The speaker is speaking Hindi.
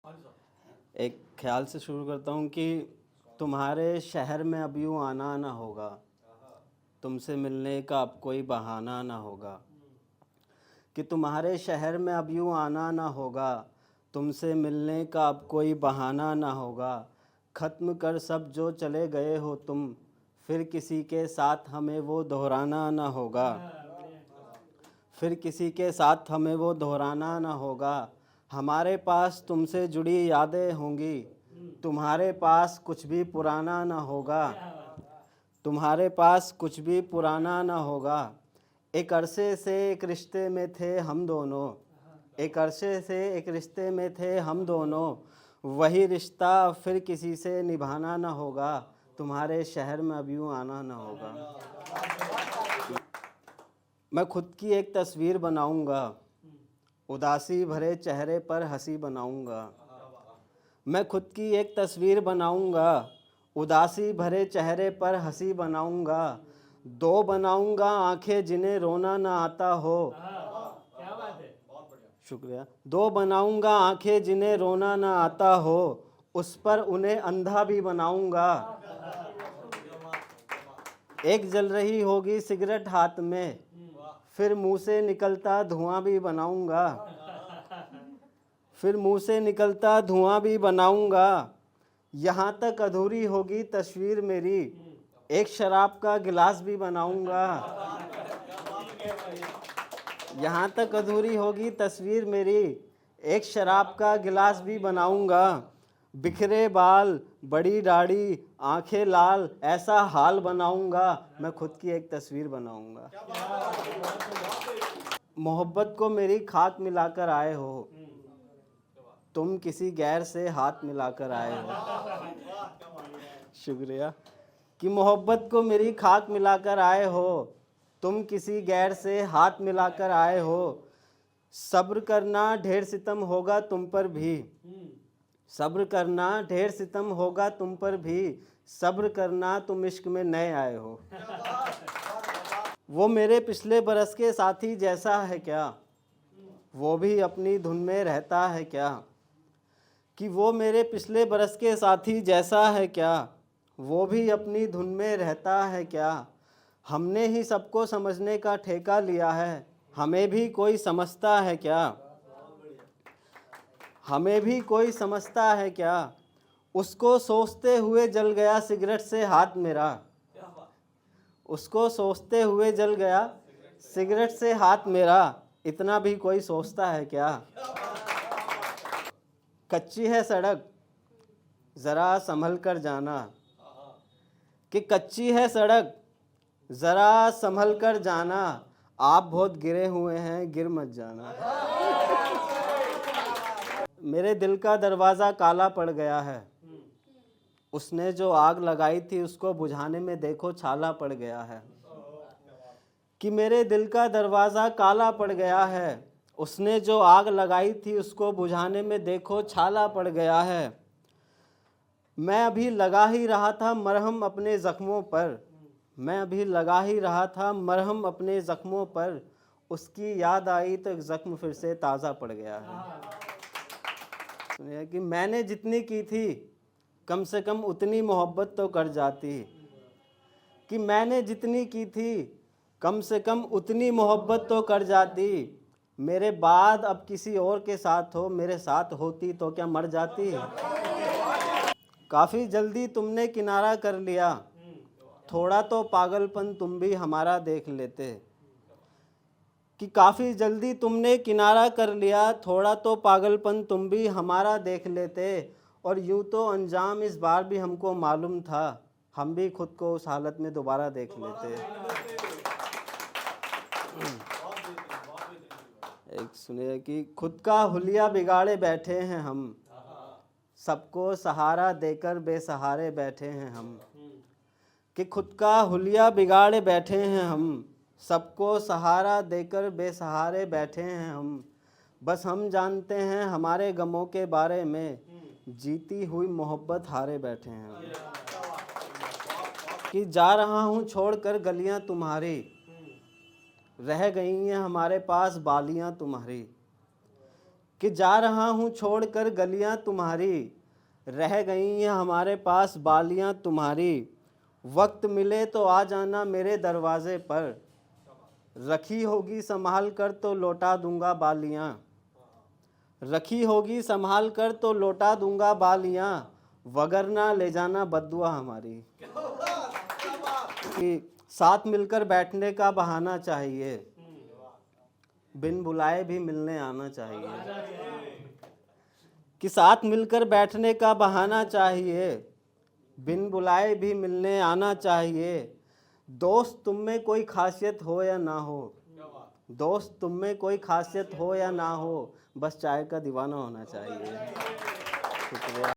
एक ख्याल से शुरू करता हूँ कि तुम्हारे शहर में अब यूँ आना ना होगा, तुमसे मिलने का अब कोई बहाना ना होगा। कि तुम्हारे शहर में अब यूँ आना ना होगा, तुमसे मिलने का अब कोई बहाना ना होगा। ख़त्म कर सब जो चले गए हो तुम, फिर किसी के साथ हमें वो दोहराना ना होगा। फिर किसी के साथ हमें वो दोहराना ना होगा। हमारे पास तुमसे जुड़ी यादें होंगी, तुम्हारे पास कुछ भी पुराना ना होगा। तुम्हारे पास कुछ भी पुराना ना होगा। एक अरसे से एक रिश्ते में थे हम दोनों, एक अरसे से एक रिश्ते में थे हम दोनों। वही रिश्ता फिर किसी से निभाना ना होगा, तुम्हारे शहर में अब यूँ आना ना होगा। मैं खुद की एक तस्वीर बनाऊंगा, उदासी भरे चेहरे पर हंसी बनाऊंगा। मैं खुद की एक तस्वीर बनाऊंगा, उदासी भरे चेहरे पर हंसी बनाऊंगा। दो बनाऊंगा आंखें जिन्हें रोना ना आता हो। क्या बात है, बहुत बढ़िया, शुक्रिया। दो बनाऊंगा आंखें जिन्हें रोना ना आता हो, उस पर उन्हें अंधा भी बनाऊंगा। एक जल रही होगी सिगरेट हाथ में, फिर मुंह से निकलता धुआं भी बनाऊंगा। फिर मुंह से निकलता धुआं भी बनाऊंगा। यहाँ तक अधूरी होगी तस्वीर मेरी, एक शराब का गिलास भी बनाऊंगा। यहाँ तक अधूरी होगी तस्वीर मेरी, एक शराब का गिलास भी बनाऊंगा। बिखरे बाल, बड़ी दाढ़ी, आंखें लाल, ऐसा हाल बनाऊंगा। मैं खुद की एक तस्वीर बनाऊंगा। मोहब्बत को मेरी खाक मिलाकर आए हो, तुम किसी गैर से हाथ मिलाकर आए हो। शुक्रिया। कि मोहब्बत को मेरी खाक मिलाकर आए हो, तुम किसी गैर से हाथ मिलाकर आए हो। सब्र करना ढेर सितम होगा तुम पर भी, सब्र करना ढेर सितम होगा तुम पर भी। सब्र करना तुम इश्क में नए आए हो। वो मेरे पिछले बरस के साथी जैसा है क्या, वो भी अपनी धुन में रहता है क्या। कि वो मेरे पिछले बरस के साथी जैसा है क्या, वो भी अपनी धुन में रहता है क्या। हमने ही सबको समझने का ठेका लिया है, हमें भी कोई समझता है क्या। हमें भी कोई समझता है क्या। उसको सोचते हुए जल गया सिगरेट से हाथ मेरा, उसको सोचते हुए जल गया सिगरेट से हाथ मेरा। इतना भी कोई सोचता है क्या। कच्ची है सड़क ज़रा संभल कर जाना, कि कच्ची है सड़क ज़रा संभल कर जाना। आप बहुत गिरे हुए हैं गिर मत जाना। मेरे दिल का दरवाज़ा काला पड़ गया है, उसने जो आग लगाई थी उसको बुझाने में देखो छाला पड़ गया है। कि मेरे दिल का दरवाज़ा काला पड़ गया है, उसने जो आग लगाई थी उसको बुझाने में देखो छाला पड़ गया है। मैं अभी लगा ही रहा था मरहम अपने ज़ख्मों पर, मैं अभी लगा ही रहा था मरहम अपने ज़ख्मों पर। उसकी याद आई तो ज़ख्म फिर से ताज़ा पड़ गया है। सुनिए कि मैंने जितनी की थी कम से कम उतनी मोहब्बत तो कर जाती। कि मैंने जितनी की थी कम से कम उतनी मोहब्बत तो कर जाती। मेरे बाद अब किसी और के साथ हो, मेरे साथ होती तो क्या मर जाती। काफ़ी जल्दी तुमने किनारा कर लिया, थोड़ा तो पागलपन तुम भी हमारा देख लेते। कि काफ़ी जल्दी तुमने किनारा कर लिया, थोड़ा तो पागलपन तुम भी हमारा देख लेते। और यूँ तो अंजाम इस बार भी हमको मालूम था, हम भी खुद को उस हालत में दोबारा देख लेते। एक सुनिए कि खुद का हुलिया बिगाड़े बैठे हैं हम, सबको सहारा देकर बेसहारे बैठे हैं हम। कि खुद का हुलिया बिगाड़े बैठे हैं हम, सबको सहारा देकर बेसहारे बैठे हैं हम। बस हम जानते हैं हमारे गमों के बारे में, जीती हुई मोहब्बत हारे बैठे हैं हम। कि जा रहा हूँ छोड़कर गलियाँ तुम्हारी, रह गई हैं हमारे पास बालियाँ तुम्हारी। कि जा रहा हूँ छोड़कर गलियाँ तुम्हारी, रह गई हैं हमारे पास बालियाँ तुम्हारी। वक्त मिले तो आ जाना मेरे दरवाजे पर, रखी होगी संभाल कर तो लौटा दूंगा बालियाँ। रखी होगी संभाल कर तो लौटा दूंगा बालियाँ, वगरना ले जाना बद्दुआ हमारी। कि साथ मिलकर बैठने का बहाना चाहिए, बिन बुलाए भी मिलने आना चाहिए। कि साथ मिलकर बैठने का बहाना चाहिए, बिन बुलाए भी मिलने आना चाहिए। दोस्त तुम में कोई खासियत हो या ना हो, दोस्त तुम में कोई खासियत हो या ना हो, बस चाय का दीवाना होना चाहिए। शुक्रिया।